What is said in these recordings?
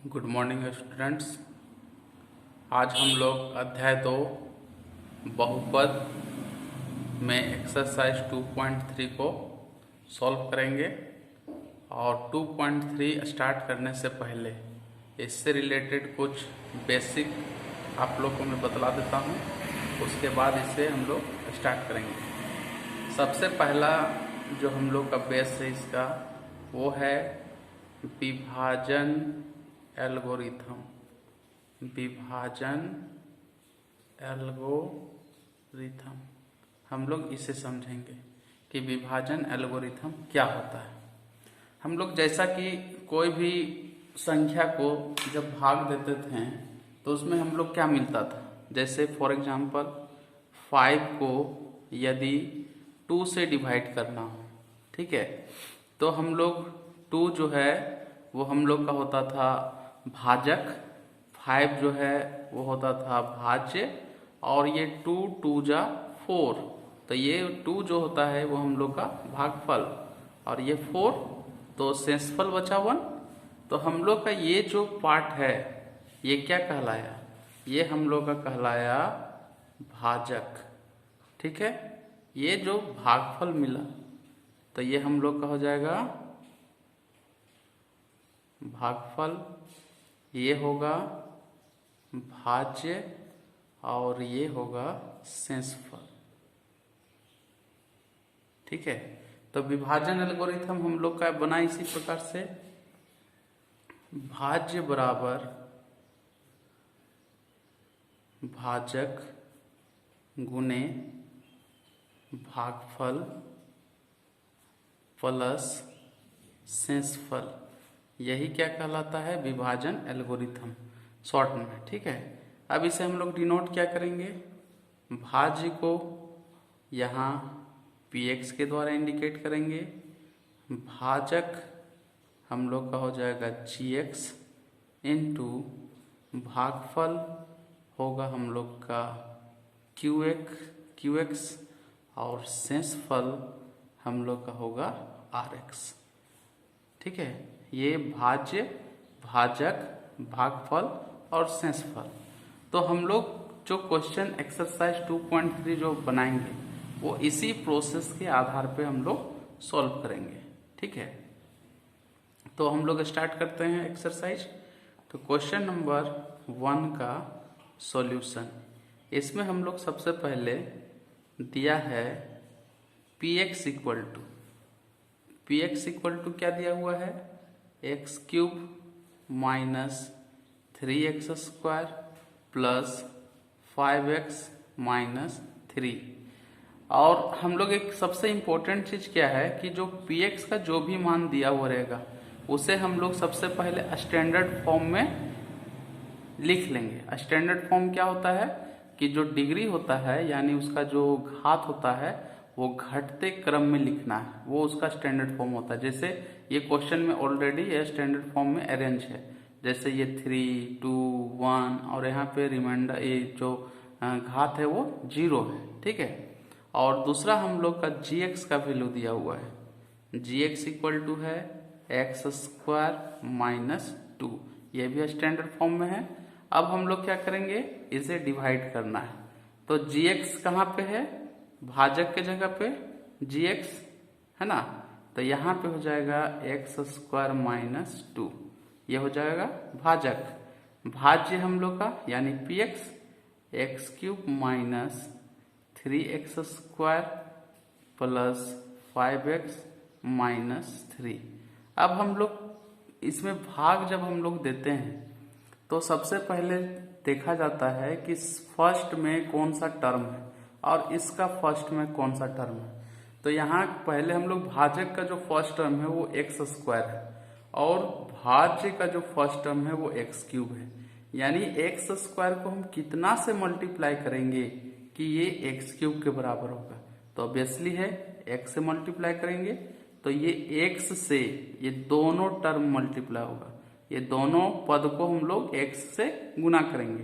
Good morning students. आज हम लोग अध्याय 2 बहुपद में एक्सरसाइज 2.3 को सॉल्व करेंगे। और 2.3 स्टार्ट करने से पहले इससे रिलेटेड कुछ बेसिक आप लोग को मैं बतला देता हूँ, उसके बाद इसे हम लोग स्टार्ट करेंगे। सबसे पहला जो हम लोग का बेस है इसका वो है विभाजन एल्गोरिथम। विभाजन एल्गोरिथम हम लोग इसे समझेंगे कि विभाजन एल्गोरिथम क्या होता है। हम लोग जैसा कि कोई भी संख्या को जब भाग देते थे तो उसमें हम लोग क्या मिलता था, जैसे फॉर एग्जांपल 5 को यदि 2 से डिवाइड करना हो, ठीक है, तो हम लोग 2 जो है वो हम लोग का होता था भाजक, 5 जो है वो होता था भाज्य, और ये 2 2 जा 4, तो ये 2 जो होता है वो हम लोग का भागफल, और ये 4 तो शेषफल बचा 1। तो हम लोग का ये जो पार्ट है ये क्या कहलाया, ये हम लोग का कहलाया भाजक, ठीक है। ये जो भागफल मिला तो ये हम लोग का हो जाएगा भागफल, ये होगा भाज्य और ये होगा शेषफल, ठीक है। तो विभाजन एल्गोरिथम हम लोग का बना इसी प्रकार से, भाज्य बराबर भाजक गुने भागफल प्लस शेषफल, यही क्या कहलाता है विभाजन एल्गोरिथम शॉर्ट में, ठीक है। अब इसे हम लोग डिनोट क्या करेंगे, भाज्य को यहाँ px के द्वारा इंडिकेट करेंगे, भाजक हम लोग का हो जाएगा gx इंटू भागफल होगा हम लोग का qx और शेषफल हम लोग का होगा rx, ठीक है। ये भाज्य, भाजक, भागफल और शेषफल। तो हम लोग जो क्वेश्चन एक्सरसाइज 2.3 जो बनाएंगे वो इसी प्रोसेस के आधार पे हम लोग सॉल्व करेंगे, ठीक है। तो हम लोग स्टार्ट करते हैं एक्सरसाइज। तो क्वेश्चन नंबर 1 का सॉल्यूशन, इसमें हम लोग सबसे पहले दिया है px इक्वल टू क्या दिया हुआ है, x cube minus 3x square plus 5x minus 3। और हम लोग एक सबसे इम्पोर्टेंट चीज क्या है कि जो px का जो भी मान दिया हुआ रहेगा उसे हम लोग सबसे पहले स्टैंडर्ड फॉर्म में लिख लेंगे। स्टैंडर्ड फॉर्म क्या होता है कि जो डिग्री होता है यानी उसका जो घात होता है वो घटते क्रम में लिखना है, वो उसका स्टैंडर्ड फॉर्म होता है। जैसे ये क्वेश्चन में ऑलरेडी ये स्टैंडर्ड फॉर्म में अरेंज है, जैसे ये 3 2 1 और यहाँ पे रिमाइंडर ये जो घात है वो 0 है, ठीक है। और दूसरा हम लोग का gx का वैल्यू दिया हुआ है, gx इक्वल टू है एक्स स्क्वायर माइनस 2, ये भी स्टैंडर्ड फॉर्म में है। अब हम लोग क्या करेंगे, इसे डिवाइड करना है। तो gx कहाँ पे है, भाजक के जगह पे gx है ना, तो यहाँ पे हो जाएगा एक्स स्क्वायर माइनस 2, ये हो जाएगा भाजक। भाज्य हम लोग का यानी px x cube minus 3x square plus 5x minus 3। अब हम लोग इसमें भाग जब हम लोग देते हैं तो सबसे पहले देखा जाता है कि फर्स्ट में कौन सा टर्म है और इसका फर्स्ट में कौन सा टर्म है। तो यहाँ पहले हम लोग भाजक का जो फर्स्ट टर्म है वो एक्स स्क्वायर है और भाज्य का जो फर्स्ट टर्म है वो एक्स क्यूब है, यानी एक्स स्क्वायर को हम कितना से मल्टीप्लाई करेंगे कि ये एक्स क्यूब के बराबर होगा। तो ऑब्वियसली है एक्स से मल्टीप्लाई करेंगे तो ये एक्स से ये दोनों टर्म मल्टीप्लाई होगा, ये दोनों पद को हम लोग एक्स से गुना करेंगे।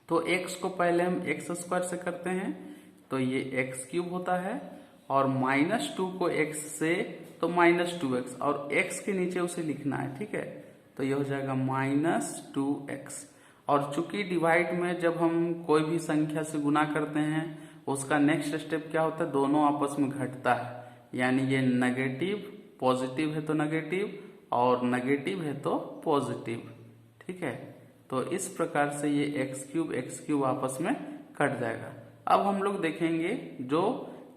तो x को पहले हम एक्स स्क्वायर से करते हैं तो ये एक्स क्यूब होता है, और -2 को x से तो -2x, और x के नीचे उसे लिखना है, ठीक है। तो ये हो जाएगा -2x। और चूंकि डिवाइड में जब हम कोई भी संख्या से गुना करते हैं उसका नेक्स्ट स्टेप क्या होता है, दोनों आपस में घटता है। यानी ये नेगेटिव पॉजिटिव है तो नेगेटिव और नेगेटिव है तो पॉजिटिव। ठीक है, तो इस प्रकार से ये x क्यूब आपस में कट जाएगा। अब हम लोग देखेंगे जो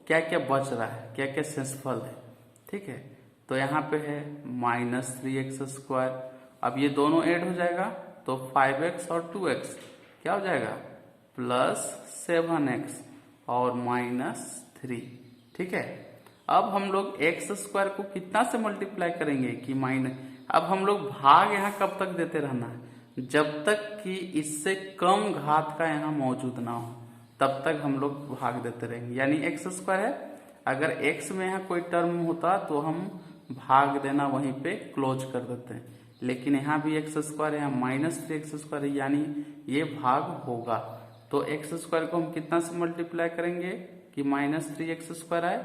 क्या क्या बच रहा है, क्या क्या शेषफल है। ठीक है, तो यहाँ पे है -3x²। अब ये दोनों ऐड हो जाएगा तो 5x और 2x क्या हो जाएगा +7x और -3। ठीक है, अब हम लोग x² को कितना से मल्टीप्लाई करेंगे कि अब हम लोग भाग यहाँ कब तक देते रहना है, जब तक कि इससे कम घात का यहाँ मौजूद ना हो तब तक हम लोग भाग देते रहेंगे। यानी x² है, अगर x में यहाँ कोई टर्म होता तो हम भाग देना वहीं पे क्लोज कर देते हैं, लेकिन यहाँ भी x² है, यहाँ -3x² है, यानी ये भाग होगा। तो x² को हम कितना से मल्टीप्लाई करेंगे कि -3x² आए,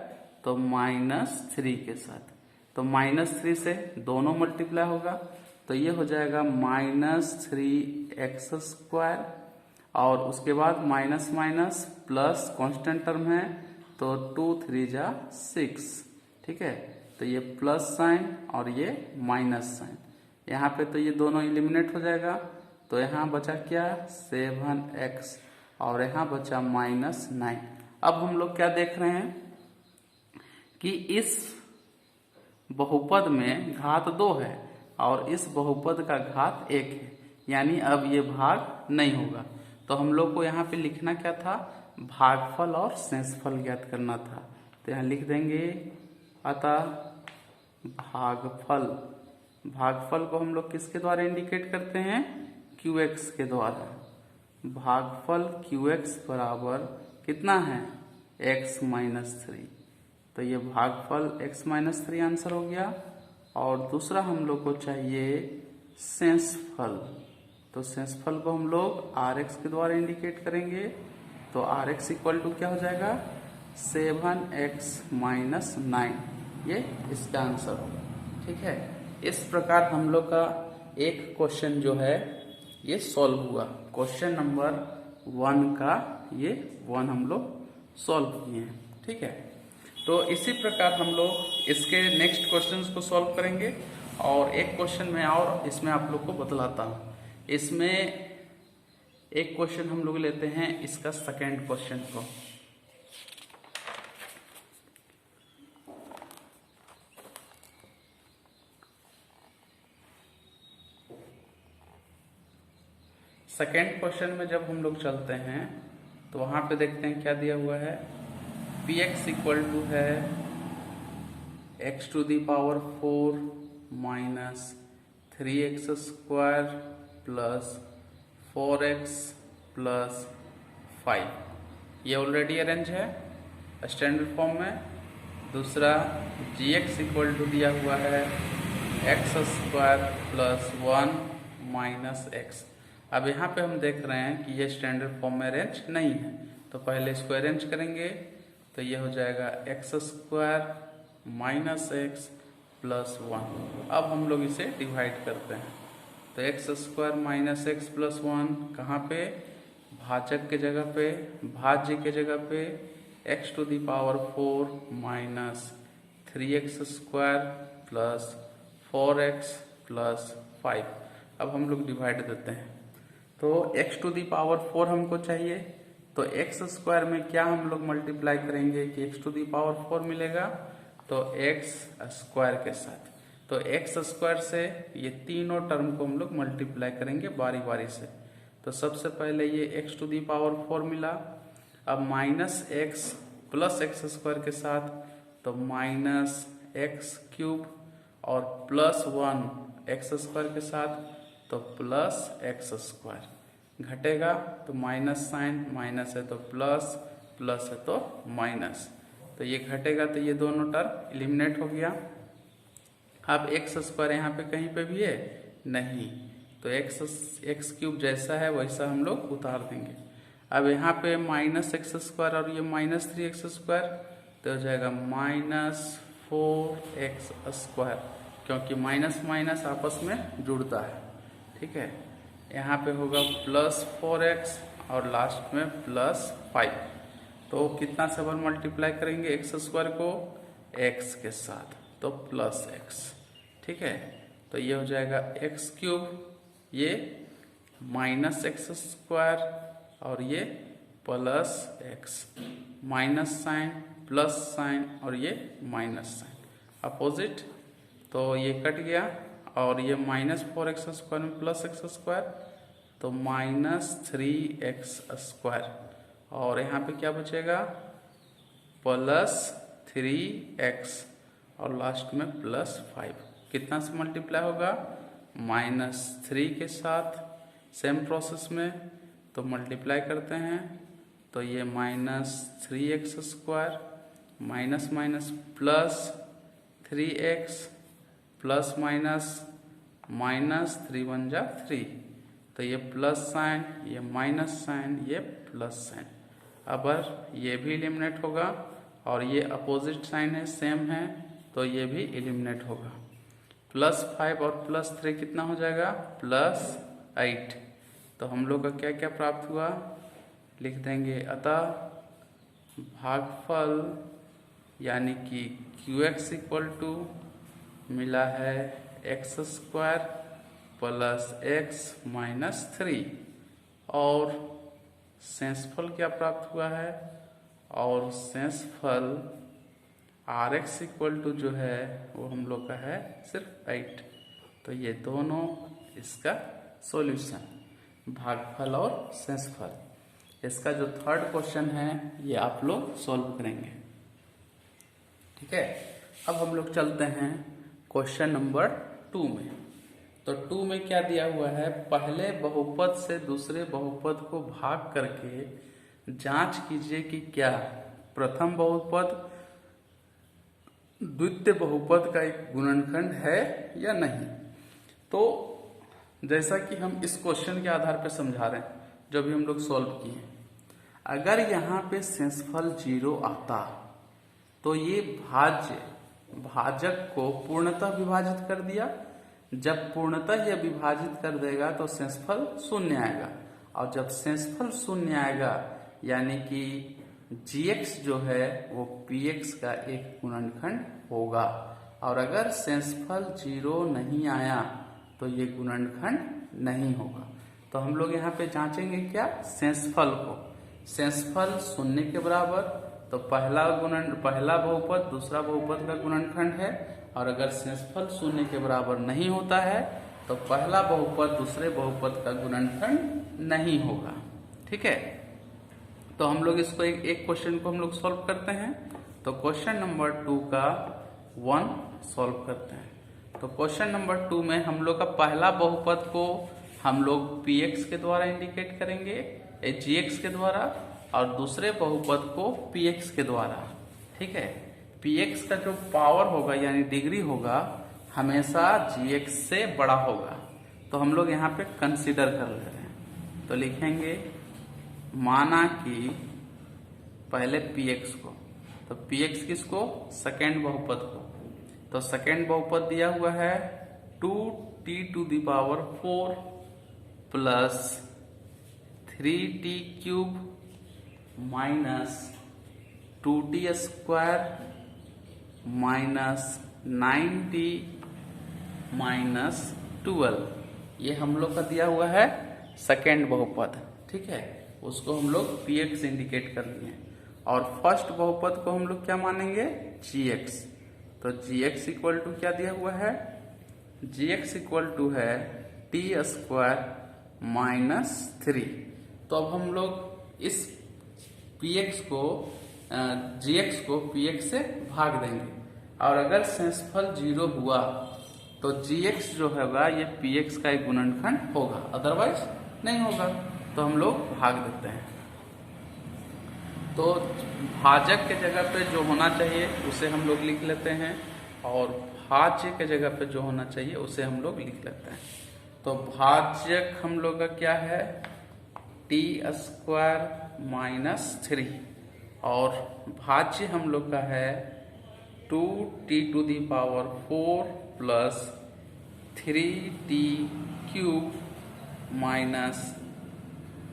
तो -3 के साथ। तो -3 से दोनों मल्टीप्लाई होगा तो ये हो जाएगा -3x²। और उसके बाद minus minus plus constant term है तो 2 3 जा 6। ठीक है, तो ये प्लस साइन और ये माइनस साइन, यहाँ पे तो ये दोनों एलिमिनेट हो जाएगा। तो यहाँ बचा क्या 7x और यहाँ बचा -9। अब हम लोग क्या देख रहे हैं कि इस बहुपद में घात 2 है और इस बहुपद का घात 1 है, यानी अब ये भाग नहीं होगा। तो हम लोग को यहाँ पे लिखना क्या था, भागफल और शेषफल ज्ञात करना था। तो यहाँ लिख देंगे अतः भागफल को हम लोग किसके द्वारा इंडिकेट करते हैं, QX के द्वारा। भागफल QX बराबर कितना है x-3। तो ये भागफल x-3 आंसर हो गया। और दूसरा हम लोग को चाहिए शेषफल, तो शेषफल को हम लोग RX के द्वारा इंडिकेट करेंगे। तो RX इक्वल टू क्या हो जाएगा 7x-9, ये इसका आंसर होगा। ठीक है, इस प्रकार हम लोग का एक क्वेश्चन जो है ये सॉल्व हुआ। क्वेश्चन नंबर 1 का ये 1 हम लोग सॉल्व किए हैं। ठीक है, तो इसी प्रकार हम लोग इसके नेक्स्ट क्वेश्चंस को सॉल्व करेंगे। और एक क्वेश्चन में और इसमें आप लोग को बतलाता हूँ। इसमें एक क्वेश्चन हम लोग लेते हैं इसका सेकेंड क्वेश्चन को। सेकेंड क्वेश्चन में जब हम लोग चलते हैं तो वहां पे देखते हैं क्या दिया हुआ है, px इक्वल टू है x⁴ minus 3x² plus 4x plus 5। ये ऑलरेडी अरेंज है स्टैंडर्ड फॉर्म में। दूसरा gx इक्वल टू दिया हुआ है x² प्लस 1 माइनस x। अब यहाँ पे हम देख रहे हैं कि ये स्टैंडर्ड फॉर्म में अरेंज नहीं है, तो पहले इसको अरेंज करेंगे। तो ये हो जाएगा x² माइनस x प्लस 1। अब हम लोग इसे डिवाइड करते हैं। तो x² माइनस x प्लस 1 कहाँ पे, भाजक के जगह पे, भाज्य के जगह पे x⁴ minus 3x² plus 4x plus 5। अब हम लोग डिवाइड देते हैं। तो x⁴ हमको चाहिए, तो x² में क्या हम लोग मल्टीप्लाई करेंगे कि x⁴ मिलेगा, तो x² के साथ। तो x² से ये तीनों टर्म को हम लोग मल्टीप्लाई करेंगे बारी बारी से। तो सबसे पहले ये x⁴ मिला। अब -x प्लस x² के साथ, तो -x³ और प्लस 1 x² के साथ, तो प्लस x²। घटेगा तो माइनस साइन, माइनस है तो प्लस, प्लस है तो माइनस। तो ये घटेगा तो ये दोनों टर्म एलिमिनेट हो गया। अब x² यहाँ पे कहीं पे भी है नहीं, तो x³ जैसा है वैसा हम लोग उतार देंगे। अब यहाँ पे -x² और ये -3x², तो हो जाएगा -4x²। क्योंकि माइनस माइनस आपस में जुड़ता है। ठीक है, यहाँ पे होगा प्लस 4x और लास्ट में प्लस 5। तो कितना से अपन मल्टीप्लाई करेंगे एक्स स्क्वायर को x के साथ, तो प्लस x। ठीक है, तो ये हो जाएगा एक्स क्यूब, ये माइनस एक्स स्क्वायर और ये plus x, minus sign plus sign और ये माइनस साइन अपोजिट, तो ये कट गया और ये माइनस 4x स्क्वायर में प्लस एक्स स्क्वायर, तो माइनस 3x स्क्वायर और यहाँ पे क्या बचेगा प्लस 3x और लास्ट में प्लस 5। कितना से मल्टीप्लाई होगा -3 के साथ, सेम प्रोसेस में तो मल्टीप्लाई करते हैं, तो ये -3x square minus minus plus 3x plus minus minus 3 1 जा 3, तो ये प्लस साइन, ये माइनस साइन, ये प्लस साइन। अब ये भी एलिमिनेट होगा और ये अपोजिट साइन है, सेम है, तो ये भी एलिमिनेट होगा। प्लस 5 और प्लस 3 कितना हो जाएगा प्लस 8। तो हम लोग का क्या क्या प्राप्त हुआ लिख देंगे, अतः भागफल यानी कि QX इक्वल टू मिला है x square plus x minus 3 और शेषफल क्या प्राप्त हुआ है, और शेषफल RX इक्वल टू जो है वो हम लोग का है सिर्फ 8। तो ये दोनों इसका सॉल्यूशन, भागफल और शेषफल। इसका जो थर्ड क्वेश्चन है ये आप लोग सॉल्व करेंगे। ठीक है, अब हम लोग चलते हैं क्वेश्चन नंबर 2 में। तो 2 में क्या दिया हुआ है, पहले बहुपद से दूसरे बहुपद को भाग करके जांच कीजिए कि क्या प्रथम बहुपद द्वितीय बहुपद का एक गुणनखंड है या नहीं। तो जैसा कि हम इस क्वेश्चन के आधार पर समझा रहे हैं, जो भी हम लोग सॉल्व किए, अगर यहाँ पे शेषफल 0 आता तो ये भाजक को पूर्णतः विभाजित कर दिया। जब पूर्णतः यह विभाजित कर देगा तो शेषफल 0 आएगा, और जब शेषफल 0 आएगा यानी कि gx जो है वो px का एक गुणनखंड होगा। और अगर शेषफल 0 नहीं आया तो ये गुणनखंड नहीं होगा। तो हम लोग यहाँ पे जांचेंगे क्या, शेषफल को। शेषफल 0 के बराबर, तो पहला बहुपद दूसरा बहुपद का गुणनखंड है, और अगर शेषफल 0 के बराबर नहीं होता है तो पहला बहुपद दूसरे बहुपद का गुणनखंड नहीं होगा। ठीक है, तो हम लोग इसको एक क्वेश्चन को हम लोग सॉल्व करते हैं। तो क्वेश्चन नंबर 2 का 1 सॉल्व करते हैं। तो क्वेश्चन नंबर 2 में हम लोग का पहला बहुपद को हम लोग px के द्वारा इंडिकेट करेंगे, gx के द्वारा, और दूसरे बहुपद को px के द्वारा। ठीक है, px का जो पावर होगा यानी डिग्री होगा हमेशा gx से बड़ा होगा। तो हम लोग यहाँ पे कंसीडर कर ले रहे हैं, तो लिखेंगे माना कि पहले px को, तो px किसको, सेकेंड बहुपद को। तो सेकेंड बहुपद दिया हुआ है 2t⁴ plus 3t³ minus 2t² minus 9t minus 12। ये हम लोग का दिया हुआ है सेकेंड बहुपद। ठीक है, उसको हम लोग px इंडिकेट कर लिए। और फर्स्ट बहुपद को हम लोग क्या मानेंगे, gx। तो gx इक्वल टू क्या दिया हुआ है, gx इक्वल टू है t² माइनस 3। तो अब हम लोग इस px को gx को px से भाग देंगे, और अगर शेषफल 0 हुआ तो gx जो होगा ये px का एक गुणनखंड होगा, अदरवाइज नहीं होगा। तो हम लोग भाग देते हैं। तो भाजक के जगह पे जो होना चाहिए उसे हम लोग लिख लेते हैं, और भाज्य के जगह पे जो होना चाहिए उसे हम लोग लिख लेते हैं। तो भाजक हम लोग का क्या है, t² माइनस 3, और भाज्य हम लोग का है 2t⁴ plus 3t cube minus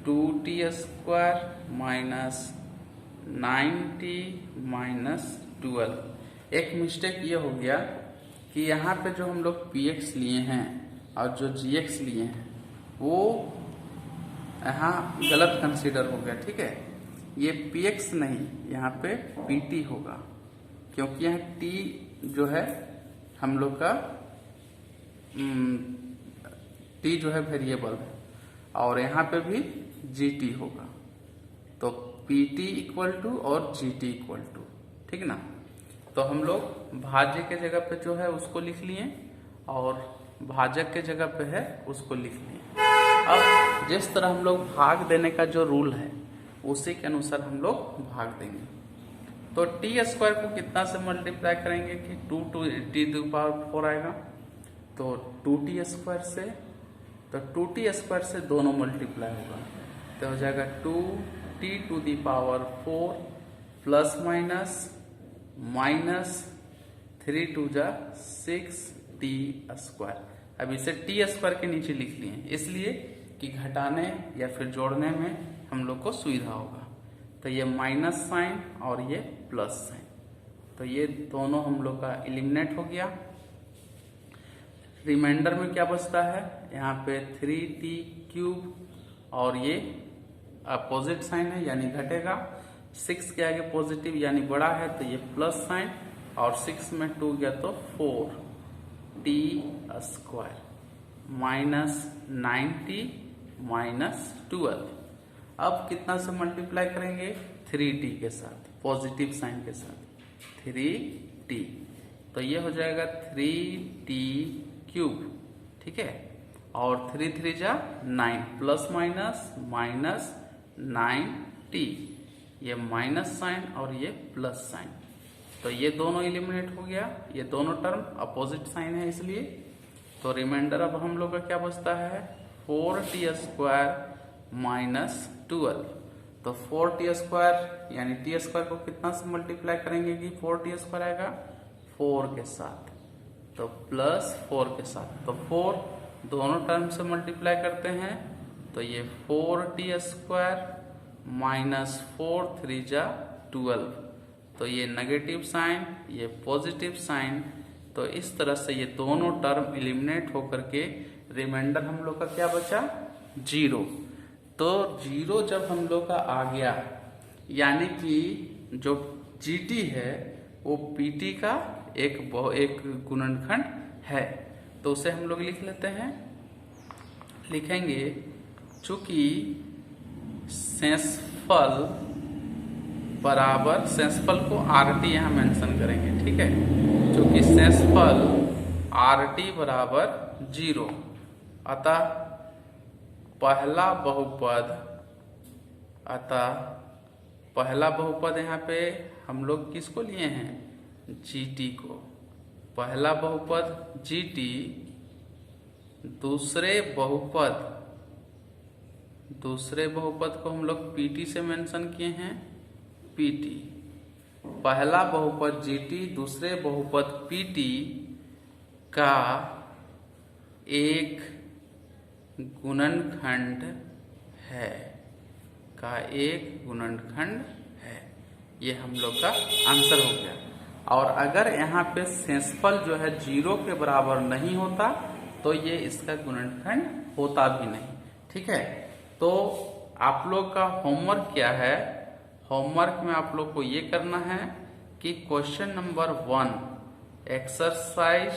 2t square minus 9t minus 12। एक मिस्टेक ये हो गया कि यहाँ पे जो हम लोग px लिए हैं और जो gx लिए हैं वो यहाँ गलत कंसीडर हो गया, ठीक है। ये px नहीं, यहाँ पे pt होगा, क्योंकि यहाँ t जो है हम लोग का t जो है वेरिएबल है और यहाँ पे भी gt होगा, तो pt इक्वल टू और gt इक्वल टू, ठीक ना। तो हम लोग भाज्य के जगह पे जो है उसको लिख लिए और भाजक के जगह पे है उसको लिख लिए। अब जिस तरह हम लोग भाग देने का जो रूल है उसी के अनुसार हम लोग भाग देंगे। तो टी स्क्वायर को कितना से मल्टीप्लाई करेंगे कि 2t⁴ आएगा, तो 2t स्क्वायर से, तो 2t स्क्वायर से दोनों मल्टीप्लाई होगा, तो हो जाएगा 2t⁴ प्लस माइनस 3 2 जा 6t स्क्वायर। अब इसे टी स्क्वायर के नीचे लिख लिए इसलिए कि घटाने या फिर जोड़ने में हम लोग को सुविधा होगा। तो ये माइनस साइन और ये प्लस साइन, तो ये दोनों हम लोग का एलिमिनेट हो गया। रिमाइंडर में क्या बचता है, यहाँ पे 3t क्यूब और ये अपोजिट साइन है यानी घटेगा, 6 के आगे पॉजिटिव यानी बड़ा है तो ये प्लस साइन, और 6 में 2 गया तो 4t square minus 9t minus 12। अब कितना से मल्टीप्लाई करेंगे, 3t के साथ, पॉजिटिव साइन के साथ 3t, तो ये हो जाएगा 3t क्यूब, ठीक है, और 3 3 जा 9 प्लस माइनस 9t, ये माइनस साइन और ये प्लस साइन, तो ये दोनों एलिमिनेट हो गया, ये दोनों टर्म अपोजिट साइन है इसलिए। तो रिमाइंडर अब हम लोग का क्या बचता है, 4t स्क्वायर माइनस 12। तो 4t स्क्वायर यानी t स्क्वायर को कितना से मल्टीप्लाई करेंगे कि 4t स्क्वायर आएगा 4 के साथ, तो प्लस 4 के साथ, तो 4 दोनों टर्म से मल्टीप्लाई करते हैं तो ये 4t स्क्वायर माइनस 4 3 जा 12, तो ये नेगेटिव साइन ये पॉजिटिव साइन, तो इस तरह से ये दोनों टर्म एलिमिनेट होकर के रिमाइंडर हम लोग का क्या बचा, 0। तो 0 जब हम लोग का आ गया यानी कि जो GT है वो PT का एक गुणनखंड है, तो उसे हम लोग लिख लेते हैं, लिखेंगे चूंकि शेषफल बराबर, शेषफल को RT यहाँ मेंशन करेंगे, ठीक है, चूंकि शेषफल RT बराबर 0, अतः पहला बहुपद यहाँ पे हम लोग किसको लिए हैं, GT को, पहला बहुपद GT, दूसरे बहुपद को हम लोग PT से मेंशन किए हैं, PT, पहला बहुपद GT दूसरे बहुपद PT का एक गुणनखंड है, ये हम लोग का आंसर हो गया। और अगर यहाँ पे शेषफल जो है 0 के बराबर नहीं होता तो ये इसका गुणनखंड होता भी नहीं, ठीक है। तो आप लोग का होमवर्क क्या है, होमवर्क में आप लोग को ये करना है कि क्वेश्चन नंबर 1 एक्सरसाइज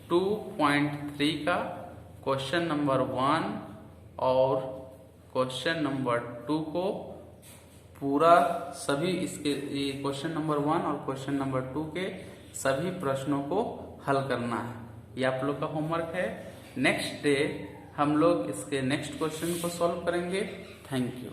2.3 का क्वेश्चन नंबर 1 और क्वेश्चन नंबर 2 को पूरा सभी इसके क्वेश्चन नंबर 1 और क्वेश्चन नंबर 2 के सभी प्रश्नों को हल करना है, ये आप लोग का होमवर्क है। नेक्स्ट डे हम लोग इसके नेक्स्ट क्वेश्चन को सॉल्व करेंगे। Thank you.